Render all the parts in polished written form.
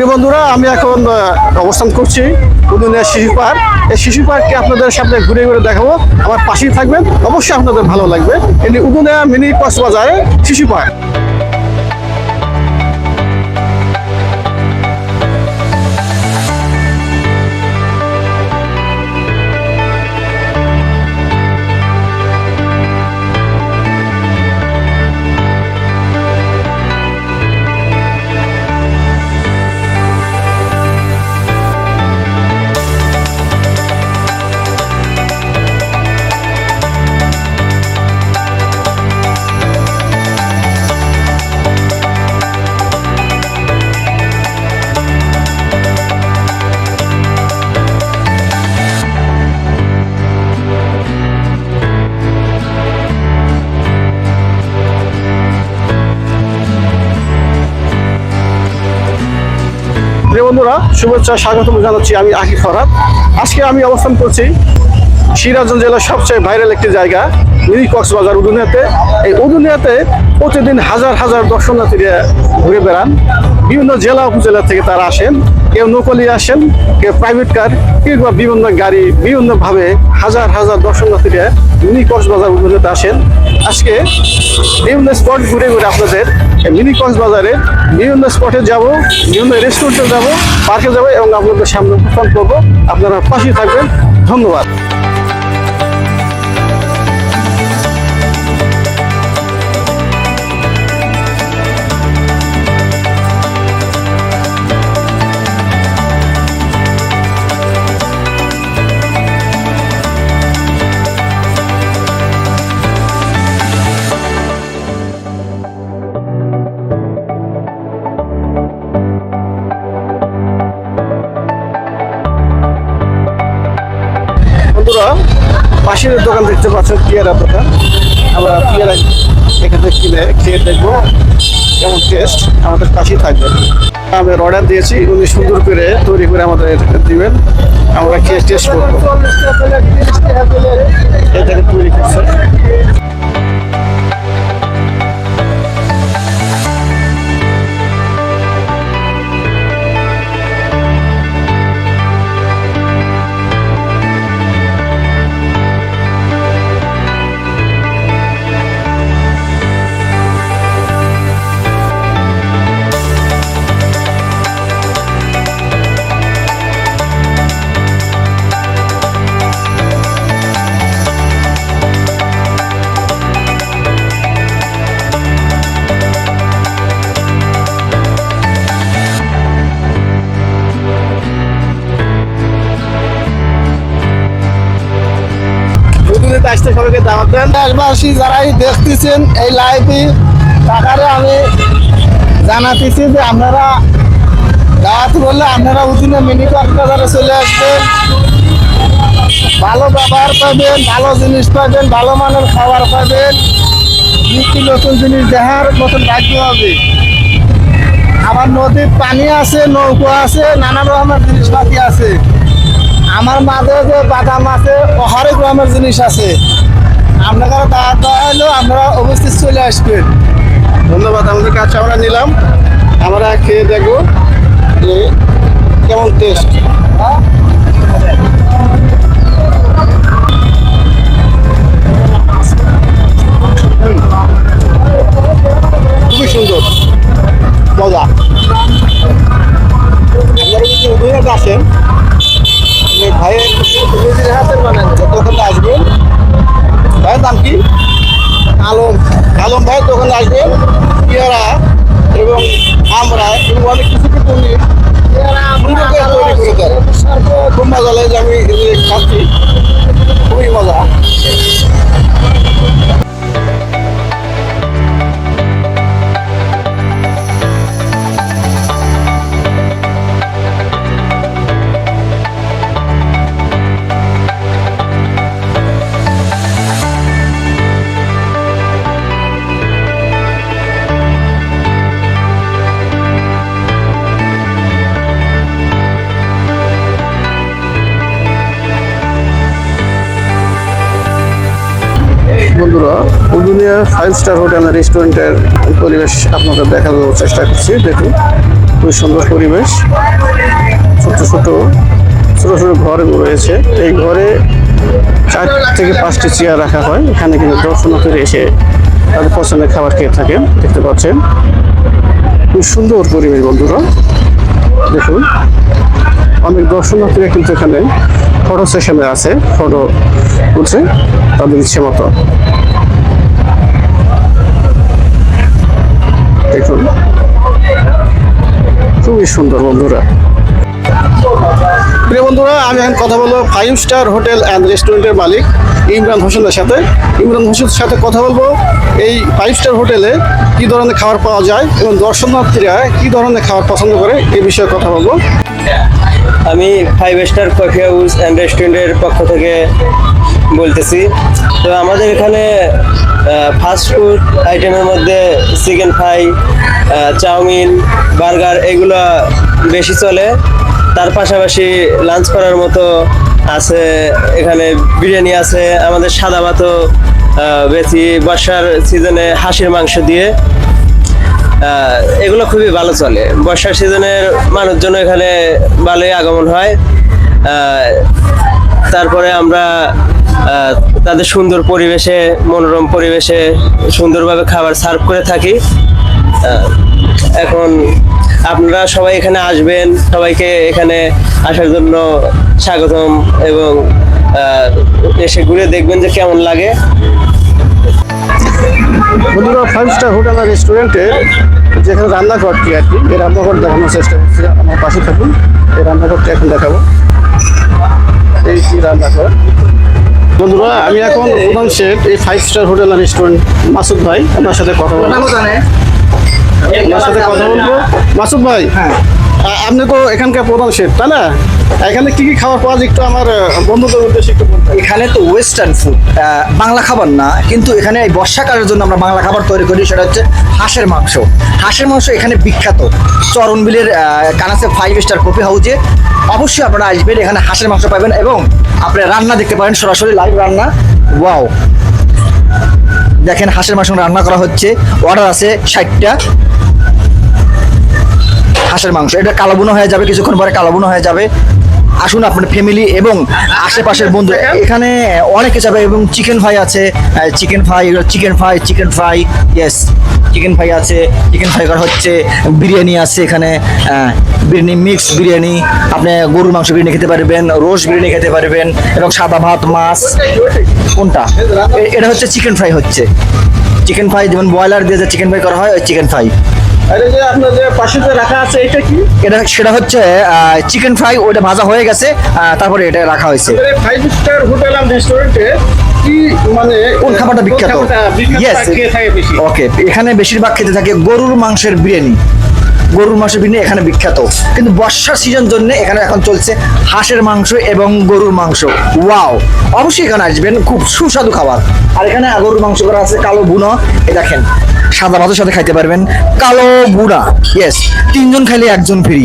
বন্ধুরা, আমি এখন অবস্থান করছি উদুনিয়া শিশু পার্ক। এই শিশু পার্ককে আপনাদের সামনে ঘুরে ঘুরে দেখাবো। আমার পাশেই থাকবেন, অবশ্যই আপনাদের ভালো লাগবে। এই উদুনিয়া মিনি কক্সবাজারে শিশু পার্ক। বন্ধুরা, শুভেচ্ছা স্বাগতম জানাচ্ছি। আমি আকিব ফরহাদ। আজকে আমি অবস্থান করছি সিরাজগঞ্জ জেলার সবচেয়ে ভাইরাল একটি জায়গা মিনি কক্সবাজার উদুনিয়াতে। এই উদুনিয়াতে প্রতিদিন হাজার হাজার দর্শনার্থীরা ঘুরে বেড়ান। বিভিন্ন জেলা উপজেলা থেকে তারা আসেন, কেউ নকলি আসেন, কেউ প্রাইভেট কার, কিংবা বিভিন্ন গাড়ি, বিভিন্নভাবে হাজার হাজার দর্শনার্থীরা মিনি কক্সবাজার উদুনিয়াতে আসেন। আজকে বিভিন্ন স্পট ঘুরে ঘুরে আপনাদের মিনি কক্সবাজারের বিভিন্ন স্পটে যাব, বিভিন্ন রেস্টুরেন্টে যাব, পার্কে যাব এবং আপনাদের সামনে উপস্থাপন করবো। আপনারা পাশেই থাকবেন। ধন্যবাদ। বন্ধুরা, পাশের দোকান দেখতে পাচ্ছেন পেয়ারা দোকান। আমরা পেয়ারা এখানে কিনে খেয়ে দেখবো কেমন টেস্ট। আমাদের পাশেই থাকবে। আমি অর্ডার দিয়েছি, উনি সুন্দর করে তৈরি করে আমাদের দিবেন, আমরা খেয়ে টেস্ট করবো। এটাকে তৈরি করছে। আসতে সবাইকে দাওয়াত দেন। দেশবাসী যারাই দেখতেছেন এই লাইভে, তাকারে আমি জানাতেছি যে আপনারা দাওয়াত করলে আপনারা উদিনে মিনি কক্সবাজারে চলে আসবেন। ভালো ব্যবহার পাবেন, ভালো জিনিস পাবেন, ভালো মানের খাবার পাবেন, নিত্য নতুন জিনিস দেখার মতন ভাগ্য হবে। আবার নদীর পানি আছে, নৌকা আছে, নানা রকমের জিনিসপাতি আছে। আমার মাঝে যে বাদাম আছে, হরেক রকমের জিনিস আছে। আপনারা দাওয়াত দেওয়া হলো, আপনারা অবশ্যই চলে আসবেন। ধন্যবাদ। আমাদের কাছে আমরা নিলাম, আমরা খেয়ে দেখবো যে কেমন টেস্ট। খুবই সুন্দর, মজা। আপনারা যদি উদুনিয়াতে আসেন, ভাইয়ের নিজের হাতের বানান দোকানে আসবেন। ভাইয়ের নাম কি? আলম। আলম ভাইয়ের দোকানে আসবেন। পেয়ারা এবং আমরা এবং অনেক কিছু তৈরি করে দেয়। খুব মজা লাগে। আমি খাচ্ছি, খুবই মজা। বন্ধুরা, উদুনিয়া 5 স্টার হোটেল রেস্টুরেন্টের পরিবেশ আপনাদের দেখানোর চেষ্টা করছি। দেখুন। খুবই সুন্দর পরিবেশ, ছোট ছোট ছোট ছোট ঘর রয়েছে। এই ঘরে 4 থেকে 5টি চেয়ার রাখা হয়। এখানে কিন্তু দর্শনার্থীরা এসে তাদের পছন্দের খাবার খেয়ে থাকে। দেখতে পাচ্ছেন খুব সুন্দর পরিবেশ বন্ধুরা। দেখুন অনেক দর্শনার্থীরা কিন্তু এখানে ফটো সেশনে আছে, ফটো তুলছে তাদের ইচ্ছে মতো। দেখুন খুবই সুন্দর বন্ধুরা। প্রিয় বন্ধুরা, আমি এখন কথা বলবো 5 স্টার হোটেল অ্যান্ড রেস্টুরেন্টের মালিক ইমরান হোসেনের সাথে। ইমরান হোসেনের সাথে কথা বলবো এই 5 স্টার হোটেলে কি ধরনের খাবার পাওয়া যায় এবং দর্শনার্থীরা কি ধরনের খাবার পছন্দ করে এই বিষয়ে কথা বলবো। আমি 5 স্টার কফি হাউস অ্যান্ড রেস্টুরেন্টের পক্ষ থেকে বলতেছি। তো আমাদের এখানে ফাস্ট ফুড আইটেমের মধ্যে চিকেন ফ্রাই, চাউমিন, বার্গার এগুলো বেশি চলে। তার পাশাপাশি লাঞ্চ করার মতো আছে, এখানে বিরিয়ানি আছে, আমাদের সাদা ভাতও বেশি বর্ষার সিজনে হাঁসের মাংস দিয়ে এগুলো খুবই ভালো চলে। বর্ষার সিজনের মানুষজন এখানে ভালোই আগমন হয়। তারপরে আমরা তাদের সুন্দর পরিবেশে, মনোরম পরিবেশে সুন্দরভাবে খাবার সার্ভ করে থাকি। এখন আপনারা সবাই এখানে আসবেন, সবাইকে এখানে আসার জন্য স্বাগতম এবং এসে ঘুরে দেখবেন যে কেমন লাগে। বন্ধুরা 5 স্টার হোটেল আর রেস্টুরেন্টের যেখানে রান্নাঘরটি আর কি, এই রান্নাঘর দেখানোর চেষ্টা করছি। আমার পাশে থাকুন, এই রান্নাঘরটি এখন দেখাবো। এই কি রান্নাঘর বন্ধুরা। আমি এখন প্রধান শেফ এই 5 স্টার হোটেল আর রেস্টুরেন্ট মাসুদ ভাই, আপনার সাথে কথা বলবো। মাসুদ ভাই, আপনি তো এখানকার প্রধান শেফ তাই না? এখানে কি কি খাবার পাওয়া যায় একটু আমার বন্ধুদের উদ্দেশ্যে একটু বলতে। এখানে তো ওয়েস্টার্ন ফুড, বাংলা খাবার না, কিন্তু এখানে এই বর্ষাকালের জন্য আমরা বাংলা খাবার তৈরি করি। সেটা হচ্ছে হাঁসের মাংস। হাঁসের মাংস এখানে বিখ্যাত। চরণবিলের কানাসে 5 স্টার কফি হাউসে অবশ্যই আপনারা আসবেন, এখানে হাঁসের মাংস পাবেন এবং আপনারা রান্না দেখতে পারেন, সরাসরি লাইভ রান্না। ওয়াও, দেখেন হাঁসের মাংস রান্না করা হচ্ছে। অর্ডার আছে 60টা হাঁসের মাংস। এটা কালোবুনো হয়ে যাবে, কিছুক্ষণ পরে কালোবুনো হয়ে যাবে। আসুন আপনার ফ্যামিলি এবং আশেপাশের বন্ধু, এখানে অনেকে যাবে। এবং চিকেন ফ্রাই আছে, chicken fry yes, chicken fry আছে, চিকেন ফ্রাই করা হচ্ছে। বিরিয়ানি আছে এখানে, বিরিয়ানি, মিক্স বিরিয়ানি। আপনি গরুর মাংস বিরিয়ানি খেতে পারবেন, রোস্ট বিরিয়ানি খেতে পারবেন এবং সাদা ভাত, মাছ। কোনটা? এটা হচ্ছে চিকেন ফ্রাই, হচ্ছে চিকেন ফ্রাই, যেমন ব্রয়লার দিয়ে যে চিকেন ফ্রাই করা হয়, ওই চিকেন ফ্রাই। আরে যে আপনার যে পাশে যে রাখা আছে এটা কি? সেটা হচ্ছে চিকেন ফ্রাই, ওটা ভাজা হয়ে গেছে, তারপরে এটা রাখা হয়েছে। 5 স্টার হোটেল এন্ড রেস্টুরেন্টে কি মানে কোন খাবারটা বিখ্যাত? ইয়েস, ওকে। এখানে বেশিরভাগ খেতে থাকে গরুর মাংসের বিরিয়ানি। গরুর মাংসের বিরিয়ানি এখানে বিখ্যাত, কিন্তু বর্ষার সিজন জন্য এখানে এখন চলছে হাঁসের মাংস এবং গরুর মাংস। ওয়াও, অবশ্যই এখানে আসবেন, খুব সুস্বাদু খাবার। আর এখানে গরুর মাংস করা আছে কালো বুনো, এ দেখেন সাদা ভাতের সাথে খাইতে পারবেন। কালো বুনা, ইয়েস, 3 জন খাইলে 1 জন ফ্রি।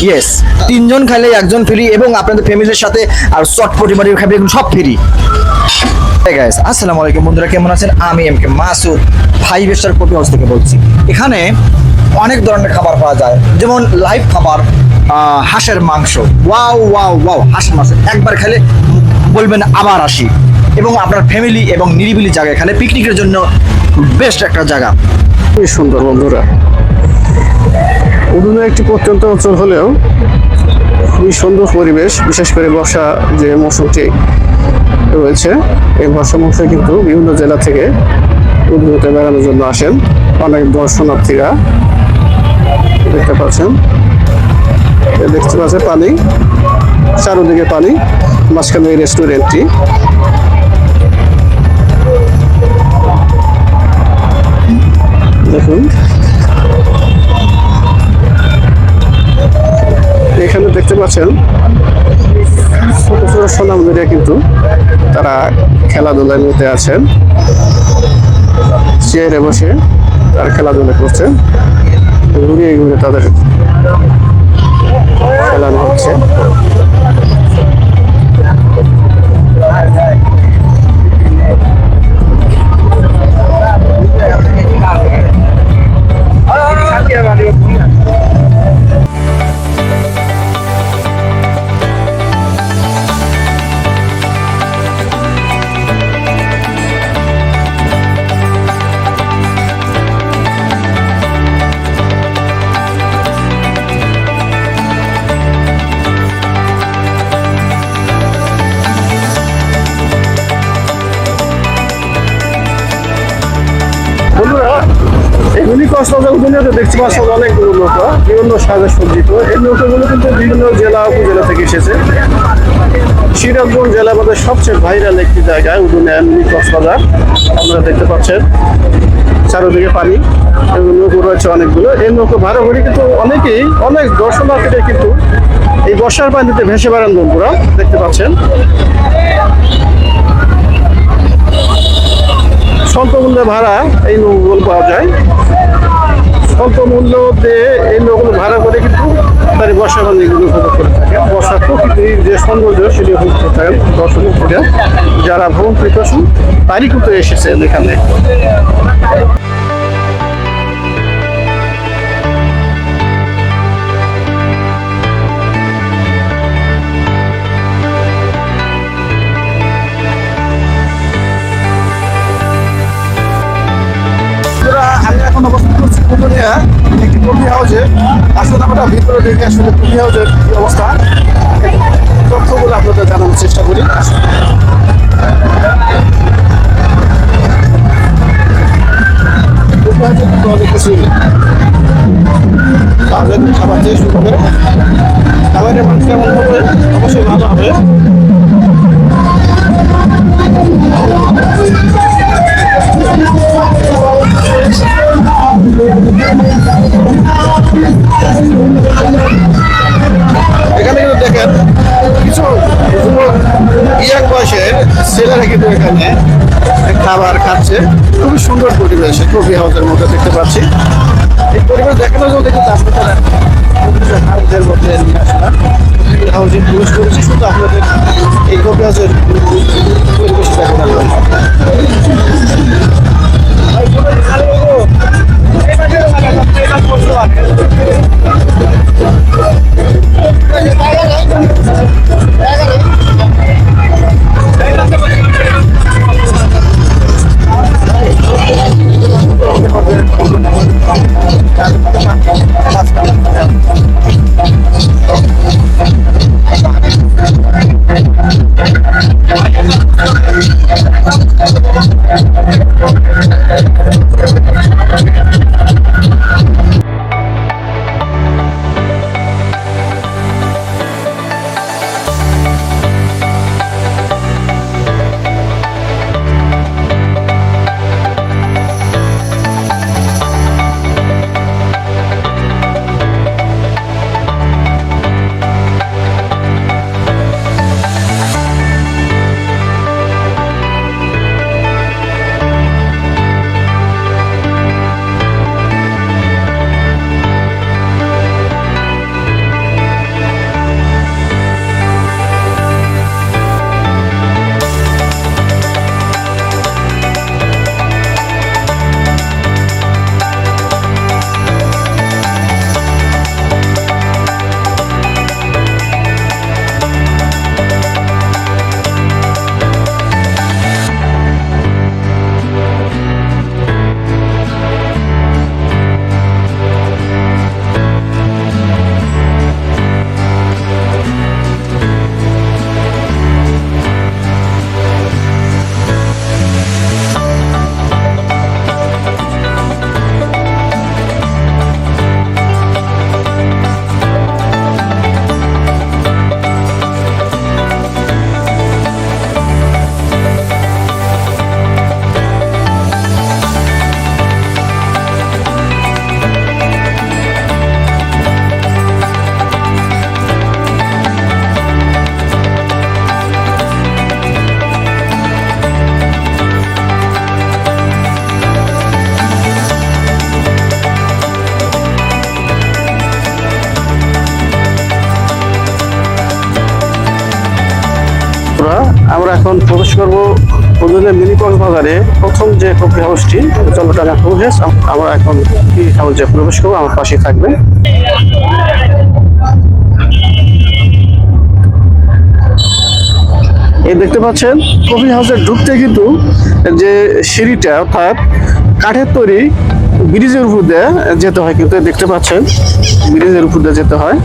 ইয়েস, 3 জন খাইলে 1 জন ফ্রি এবং আপনাদের ফ্যামিলির সাথে আর চটপটি মারি খাবে, সব ফ্রি। গাইস, আসসালামু আলাইকুম বন্ধুরা, কেমন আছেন? আমি M K Masud 5 star coffee house থেকে বলছি। এখানে অনেক ধরনের খাবার পাওয়া যায়, যেমন লাইভ খাবার, হাঁসের মাংস। ওয়াও ওয়াও ওয়াও, হাঁসের মাংস একবার খেলে বলবেন আবার আসি। এবং আপনার ফ্যামিলি এবং নিরিবিলি জায়গা, এখানে পিকনিকের জন্য বেস্ট একটা জায়গা। খুবই সুন্দর বন্ধুরা। উদুনে একটি প্রত্যন্ত অঞ্চল হলেও খুবই সুন্দর পরিবেশ, বিশেষ করে বর্ষা যে মৌসুমটি রয়েছে, এই বর্ষা মৌসুমে কিন্তু বিভিন্ন জেলা থেকে উদুনেতে বেড়ানোর জন্য আসেন অনেক দর্শনার্থীরা। দেখতে পাচ্ছেন পানি, চারদিকে পানি, মাঝখানে এই রেস্টুরেন্টটি। দেখুন এখানে দেখতে পাচ্ছেন ছোট ছোট সোনামণিরা কিন্তু তারা খেলাধুলার মধ্যে আছেন, চেয়ারে বসে তারা খেলাধুলা করছেন। ঘুরিয়ে ঘুরে তাদের খেলানো হচ্ছে। কক্সবাজার উদ্যানে দেখতে পাচ্ছেন অনেকগুলো নৌকা বিভিন্ন সাজে সজ্জিত। এই নৌকাগুলো কিন্তু বিভিন্ন জেলা উপজেলা থেকে এসেছে। সিরাজগঞ্জ জেলার মধ্যে সবচেয়ে ভাইরাল একটি জায়গায় উদ্যান মিনি কক্সবাজার আপনারা দেখতে পাচ্ছেন। চারদিকে পানি এবং নৌকো রয়েছে অনেকগুলো। এই নৌকো ভাড়া করে কিন্তু অনেক দর্শনার্থীরা কিন্তু এই বর্ষার পানিতে ভেসে বেড়ান বন্ধুরা দেখতে পাচ্ছেন। স্বল্প মূল্যে ভাড়া এই নৌকোগুলো পাওয়া যায়। স্বল্প মূল্য দিয়ে এই নৌকোগুলো ভাড়া করে কিন্তু তার বর্ষার পানিগুলো উপভোগ করে থাকেন। বর্ষার প্রকৃতির যে সৌন্দর্য সেটি উপভোগ করে থাকেন দর্শনার্থীরা। যারা ভ্রমণ পিপাসু তারই কিন্তু এসেছে এখানে। আমি এখন অবস্থান করছি পুরুলিয়া একটি কফি হাউসে। আসলে আমরা ভিতরে দেখে আসলে কফি হাউসের কি অবস্থা তথ্যগুলো আপনাদের জানানোর চেষ্টা করি। অনেক কিছু খাবার চেয়ে শুরু করে খাবারের মান কেমন হবে অবশ্যই ভালো হবে। এখানে কিন্তু দেখেন কিছু ইয়াং বয়সের ছেলেরা কিন্তু এখানে খাবার খাচ্ছে। খুবই সুন্দর পরিবেশ কফি হাউসের মধ্যে দেখতে পাচ্ছি। এই পরিবেশ দেখানোর জন্য কিন্তু আপনারা হাউসের মধ্যে নিয়ে আসলাম। হাউসে প্রবেশ করেছি শুধু আপনাদের এই কফি হাউসের পরিবেশ দেখানোর জন্য। আমরা এখন প্রবেশ করবো উদ্যানের মিনি কক্সবাজারে প্রথম যে কফি হাউসটি চন্দ্রটানা কফি হাউস। আমরা এখন কফি হাউসে প্রবেশ করবো, আমার পাশে থাকবেন। এই দেখতে পাচ্ছেন কফি হাউসে ঢুকতে কিন্তু যে সিঁড়িটা অর্থাৎ কাঠের তৈরি ব্রিজের উপর দিয়ে যেতে হয়, কিন্তু দেখতে পাচ্ছেন ব্রিজের উপর দিয়ে যেতে হয়।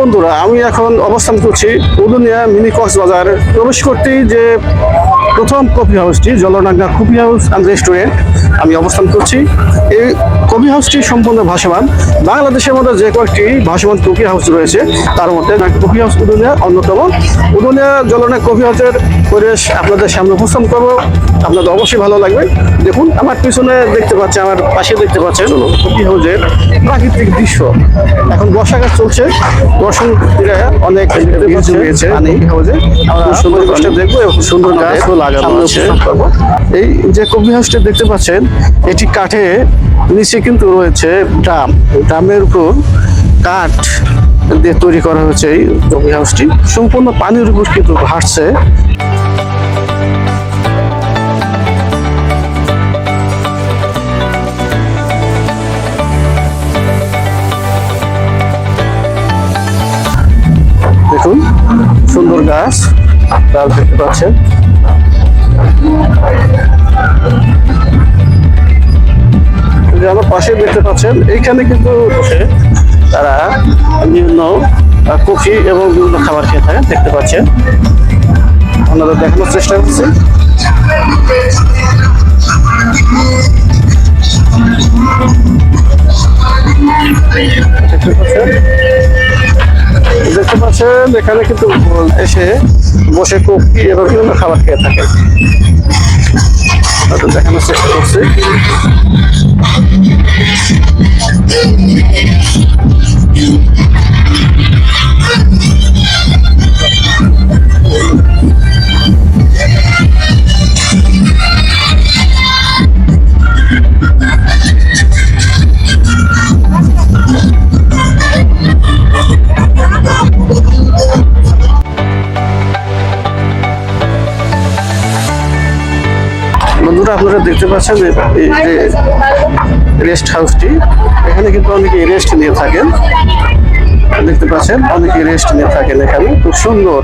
বন্ধুরা, আমি এখন অবস্থান করছি উদুনিয়া মিনি কক্সবাজার। প্রবেশ করতেই যে প্রথম কফি হাউসটি Jaldanga coffee house and restaurant আমি অবস্থান করছি। এই কফি হাউসটি সম্পূর্ণ ভাসমান। বাংলাদেশের মধ্যে যে কয়েকটি ভাসমান কফি হাউস রয়েছে তার মধ্যে কফি হাউস উদুনিয়া অন্যতম। উদুনিয়া জলডাঙ্গা কফি হাউসের পরিবেশ আপনাদের সামনে উপস্থাপন করবো, আপনাদের অবশ্যই ভালো লাগবে। দেখুন আমার পিছনে দেখতে পাচ্ছেন, আমার পাশে দেখতে পাচ্ছেন কফি হাউসের প্রাকৃতিক দৃশ্য। এখন বর্ষাকাল চলছে, দর্শকরা অনেক ভিড় জমিয়েছে কফি হাউসে। আমরা সুন্দর গাছটা দেখবো এবং সুন্দর গাছও লাগানো আছে। এই যে কফি হাউসটা দেখতে পাচ্ছেন এটি কাঠে, নিচে কিন্তু রয়েছে ড্রাম, ড্রামের উপর কাঠ দিয়ে তৈরি করা হয়েছে। এই কফি হাউসটি সম্পূর্ণ পানির উপর কিন্তু ভাসছে। দেখুন সুন্দর গাছ দেখতে পাচ্ছেন। আমার পাশে দেখতে পাচ্ছেন এইখানে কিন্তু তারা বিভিন্ন কফি এবং বিভিন্ন খাবার খেয়ে থাকেন, দেখতে পাচ্ছেন। আপনাদের দেখানোর চেষ্টা করছি। দেখতে পাচ্ছেন এখানে কিন্তু এসে বসে কফি এবং বিভিন্ন খাবার খেয়ে থাকেন। দেখানোর চেষ্টা করছি। বন্ধুরা, আপনারা দেখতে পাচ্ছেন এই যে রেস্ট হাউসটি, এখানে কিন্তু অনেকে রেস্ট নিয়ে থাকেন। দেখতে পাচ্ছেন অনেকে রেস্ট নিয়ে থাকেন এখানে, খুব সুন্দর।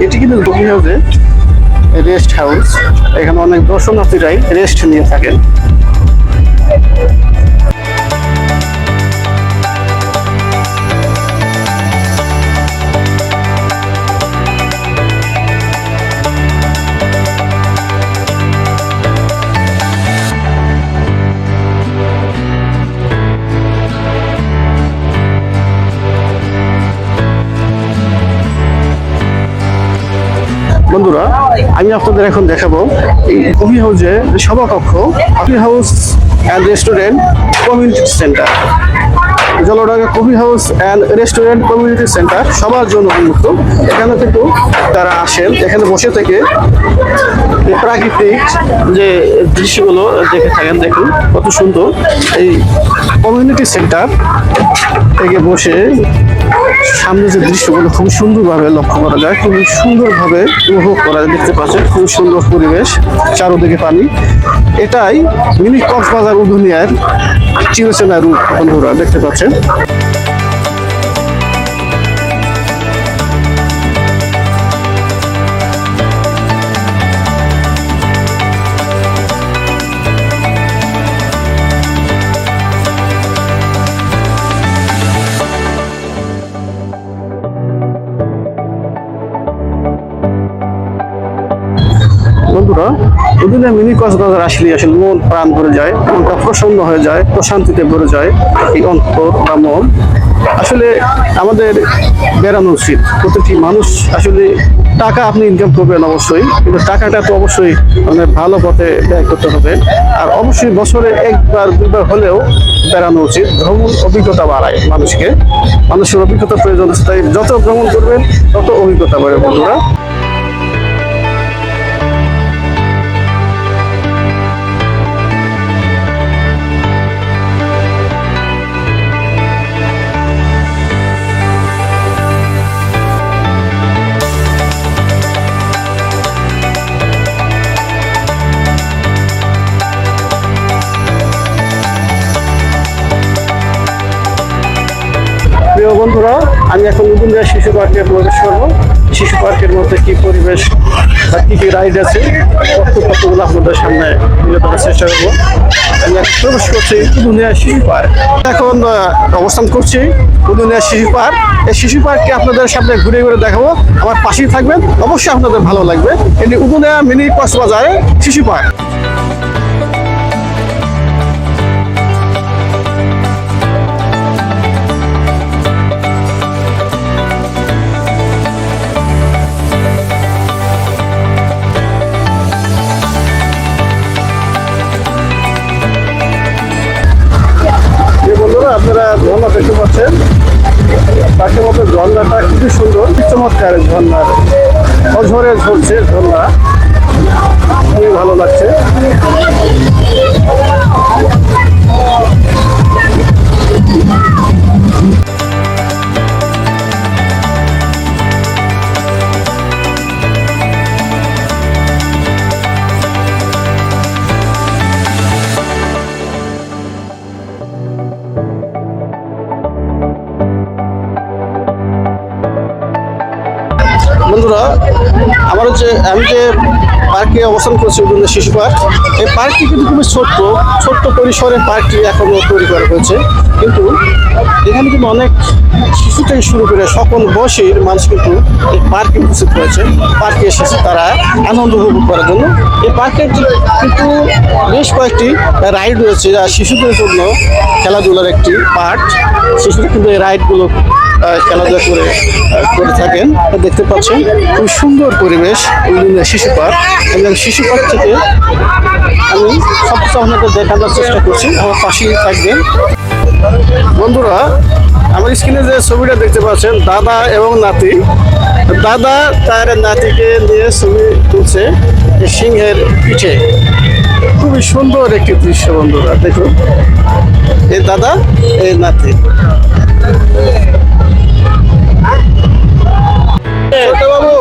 এটি কিন্তু কফি হাউসে রেস্ট হাউস, এখানে অনেক দর্শনার্থীরাই রেস্ট নিয়ে থাকেন। বন্ধুরা, আমি আপনাদের এখন দেখাবো এই কফি হাউসে সভাকক্ষ, coffee house and restaurant community centre. Jaldanga coffee house and restaurant community centre সবার জন্য উন্মুক্ত। এখানে কিন্তু তারা আসেন, এখানে বসে থেকে প্রাকৃতিক যে দৃশ্যগুলো দেখে থাকেন। দেখুন কত সুন্দর। এই কমিউনিটি সেন্টার থেকে বসে সামনে যে দৃশ্যগুলো খুব সুন্দরভাবে লক্ষ্য করা যায়, খুবই সুন্দরভাবে উপভোগ করা যায়। দেখতে পাচ্ছেন খুব সুন্দর পরিবেশ, চারোদিকে পানি। এটাই মিনি কক্সবাজার উদুনিয়ার চিরচেনা রূপ। বন্ধুরা দেখতে পাচ্ছেন। বন্ধুরা, উদুনিয়া মিনি কক্সবাজার আসলে মন প্রাণ ভরে যায়, মনটা প্রসন্ন হয়ে যায়, প্রশান্তিতে ভরে যায় এই অন্তর বা মন। আসলে আমাদের বেড়ানো উচিত। প্রতিটি মানুষ আসলে টাকা আপনি ইনকাম করবেন অবশ্যই, কিন্তু টাকাটা তো অবশ্যই মানে ভালো পথে ব্যয় করতে হবে। আর অবশ্যই বছরে একবার দুবার হলেও বেড়ানো উচিত। ভ্রমণ অভিজ্ঞতা বাড়ায় মানুষকে, মানুষের অভিজ্ঞতা প্রয়োজন আছে। তাই যত ভ্রমণ করবেন তত অভিজ্ঞতা বাড়ে। বন্ধুরা, প্রিয় বন্ধুরা, আমি এখন উদুনিয়া শিশু পার্কে প্রবেশ করবো। শিশু পার্কের মধ্যে কি পরিবেশ বা কি কি রাইড আছে, কতগুলো আপনাদের সামনে তুলে ধরার চেষ্টা করবো। আমি এখন প্রবেশ করছি উদুনিয়া শিশু পার্ক। এখন অবস্থান করছি উদুনিয়া শিশু পার্ক। এই শিশু পার্ককে আপনাদের সামনে ঘুরে ঘুরে দেখাবো, আমার পাশেই থাকবেন, অবশ্যই আপনাদের ভালো লাগবে। এটি উদুনিয়া মিনি কক্সবাজারে শিশু পার্ক। বন্ধুরা, আপনারা ঝর্ণা দেখতে পাচ্ছেন, পাশের মতো ঝর্ণাটা খুবই সুন্দর, চমৎকার ঝর্ণার অঝরে ঝরছে ঝর্ণা, খুবই ভালো লাগছে। বন্ধুরা, আমি যে পার্কে অবস্থান করছি উদুনিয়া শিশু পার্ক, এই পার্কটি কিন্তু খুবই ছোট্ট পরিসরে পার্কটি এখনো তৈরি করা হয়েছে, কিন্তু এখানে কিন্তু অনেক শিশু থেকে শুরু করে সকল বয়সের মানুষ কিন্তু এই পার্কে উপস্থিত হয়েছে, পার্কে এসেছে তারা আনন্দ উপভোগ করার জন্য। এই পার্কে কিন্তু বেশ কয়েকটি রাইড রয়েছে, যা শিশুদের জন্য খেলাধুলার একটি পার্ট। শিশুরা কিন্তু এই রাইডগুলো খেলাধুলা করে থাকেন। দেখতে পাচ্ছেন খুব সুন্দর পরিবেশ উদুনিয়া শিশু পার্ক, এবং শিশু পার্ক থেকে আমি সবকিছু আপনাদের দেখানোর চেষ্টা করছি, আমার পাশেই থাকবেন। বন্ধুরা, আমার স্ক্রিনে যে ছবিটা দেখতে পাচ্ছেন, দাদা এবং নাতি, দাদা তার নাতিকে নিয়ে ছবি তুলছে সিংহের পিঠে। খুবই সুন্দর একটি দৃশ্য বন্ধুরা, দেখুন, এই দাদা এই নাতি। বাবু,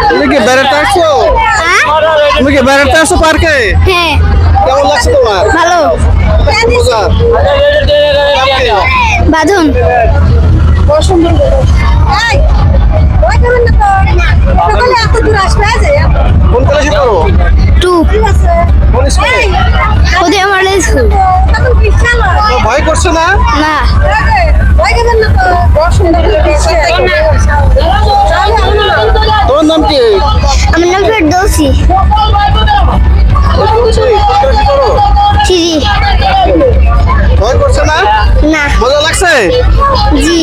তুমি কি বেড়াতে আসছো? তুমি কি বেড়াতে আসছো পার্কে? হ্যাঁ, কেমন লাগছে তোমার? ভালো। মজা? বাঁধন কোন ক্লাসে পড়ো? 2 কোন স্কুলে? উদয় মডেল স্কুল। তো ভয় করছো না? না, তোমার নাম কি? আমার নাম ফেরদৌসি। কোন ক্লাসে পড়ো? জি, ভয় করছো না? না, মজা লাগছে? জি।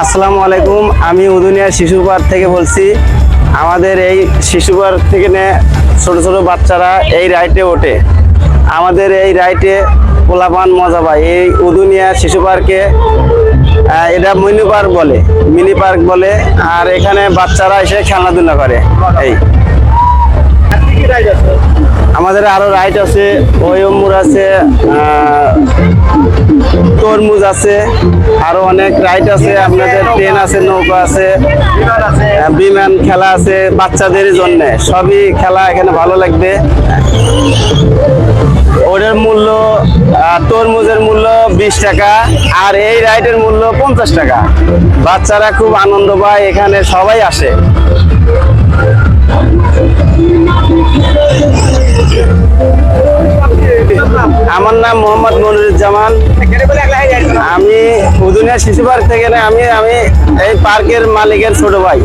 আসসালামু আলাইকুম, আমি উদুনিয়া শিশু পার্ক থেকে বলছি। আমাদের এই শিশু পার্ক থেকে ছোট ছোট বাচ্চারা এই রাইডে ওঠে। আমাদের এই রাইডে পোলাপান মজা পায়। এই উদুনিয়া শিশু পার্কে এটা মিনি পার্ক বলে, আর এখানে বাচ্চারা এসে খেলাধুলা করে। এই আমাদের আরো রাইড আছে, ওয়ম্বুর আছে, তরমুজ আছে, আরো অনেক রাইড আছে। আপনাদের ট্রেন আছে, নৌকা আছে, বিমান খেলা আছে বাচ্চাদের জন্য। সবই খেলা এখানে ভালো লাগবে। ওটার মূল্য, তরমুজের মূল্য 20 টাকা, আর এই রাইডের মূল্য 50 টাকা। বাচ্চারা খুব আনন্দ পায়, এখানে সবাই আসে। আমার নাম মোহাম্মদ মনিরুজ্জামান। আমি উদুনিয়া শিশু পার্ক থেকে আমি এই পার্কের মালিকের ছোট ভাই।